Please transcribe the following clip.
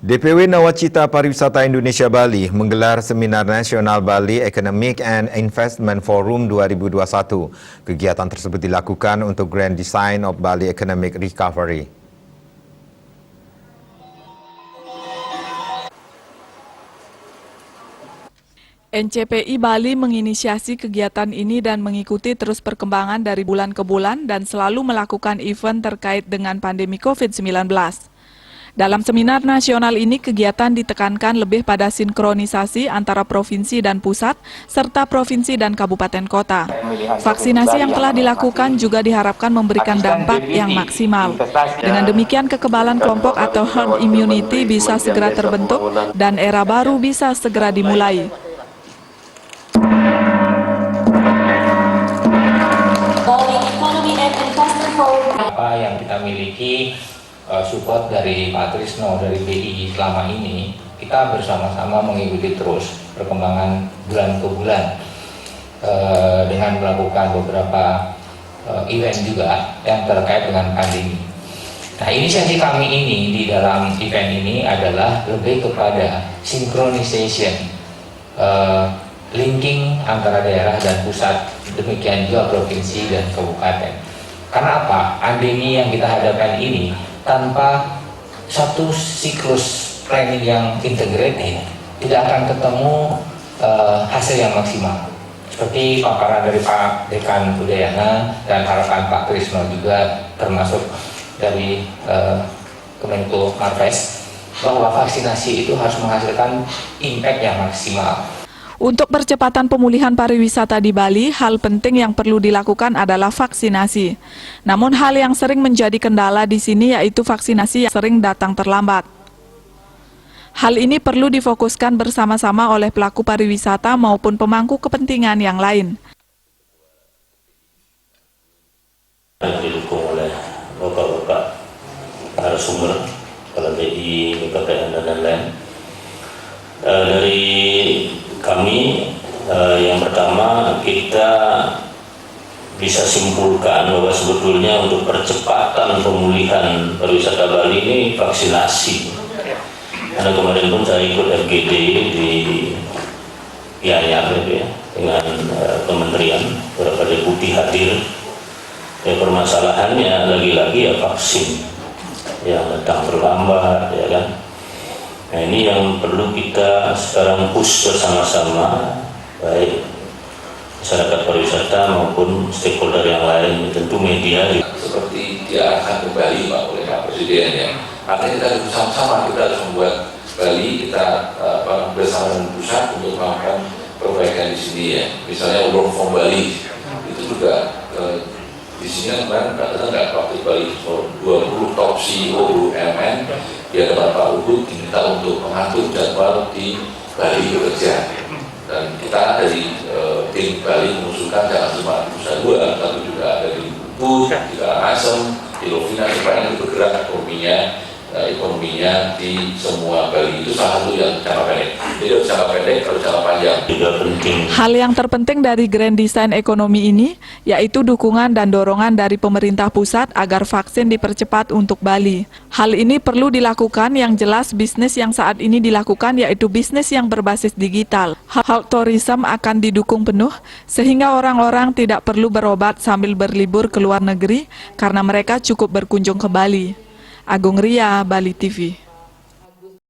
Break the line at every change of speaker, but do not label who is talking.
DPW Nawacita Pariwisata Indonesia Bali menggelar Seminar Nasional Bali Economic and Investment Forum 2021. Kegiatan tersebut dilakukan untuk Grand Design of Bali Economic Recovery.
NCPI Bali menginisiasi kegiatan ini dan mengikuti terus perkembangan dari bulan ke bulan dan selalu melakukan event terkait dengan pandemi COVID-19. Dalam seminar nasional ini, kegiatan ditekankan lebih pada sinkronisasi antara provinsi dan pusat, serta provinsi dan kabupaten kota. Vaksinasi yang telah dilakukan juga diharapkan memberikan dampak yang maksimal. Dengan demikian, kekebalan kelompok atau herd immunity bisa segera terbentuk dan era baru bisa segera dimulai.
Apa yang kita miliki support dari Pak Trisno dari BI selama ini, kita bersama-sama mengikuti terus perkembangan bulan ke bulan dengan melakukan beberapa event juga yang terkait dengan pandemi. Nah, inisiasi kami ini di dalam event ini adalah lebih kepada synchronization, linking antara daerah dan pusat, demikian juga provinsi dan kabupaten. Karena apa? Pandemi yang kita hadapkan ini tanpa satu siklus planning yang integrated tidak akan ketemu hasil yang maksimal. Seperti paparan dari Pak Dekan Udayana dan harapan Pak Trisno juga termasuk dari Kemenko Marves, bahwa vaksinasi itu harus menghasilkan impact yang maksimal.
Untuk percepatan pemulihan pariwisata di Bali, hal penting yang perlu dilakukan adalah vaksinasi. Namun hal yang sering menjadi kendala di sini yaitu vaksinasi yang sering datang terlambat. Hal ini perlu difokuskan bersama-sama oleh pelaku pariwisata maupun pemangku kepentingan yang lain.
Didukung oleh bapak-bapak narasumber, Kepala BI, BKPN, dan lain-lain. Dari kami, yang pertama kita bisa simpulkan bahwa sebetulnya untuk percepatan pemulihan pariwisata Bali ini vaksinasi. Karena kemarin pun saya ikut FGD di Gianyar ya, dengan kementerian, beberapa deputi hadir. Ya, permasalahannya lagi-lagi ya vaksin yang datang terlambat, ya kan. Nah, ini yang perlu kita sekarang push bersama-sama, baik masyarakat pariwisata maupun stakeholder yang lain, tentu media.
Seperti diarahkan ke Bali Pak oleh Pak Presiden ya. Artinya kita harus bersama-sama, kita harus membuat Bali kita bersama dengan pusat untuk melakukan perbaikan di sini ya. Misalnya work from Bali itu juga di sini kemarin nggak waktu Bali 20 top CEO BUMN di hadapan Pak Luhut diminta untuk mengatur jadwal di Bali bekerja, dan kita dari tim Bali mengusulkan jangan cuma di Nusa Dua, tapi juga ada di Ubud, di Karangasem, di Lovina, supaya nanti bergerak ekonominya di semua Bali. Itu salah satu yang jangka pendek. Jadi harus jangka pendek, harus jangka panjang.
Juga penting.
Hal yang terpenting dari Grand Design Ekonomi ini yaitu dukungan dan dorongan dari pemerintah pusat agar vaksin dipercepat untuk Bali. Hal ini perlu dilakukan, yang jelas bisnis yang saat ini dilakukan yaitu bisnis yang berbasis digital. Health tourism akan didukung penuh sehingga orang-orang tidak perlu berobat sambil berlibur ke luar negeri karena mereka cukup berkunjung ke Bali. Agung Ria, Bali TV.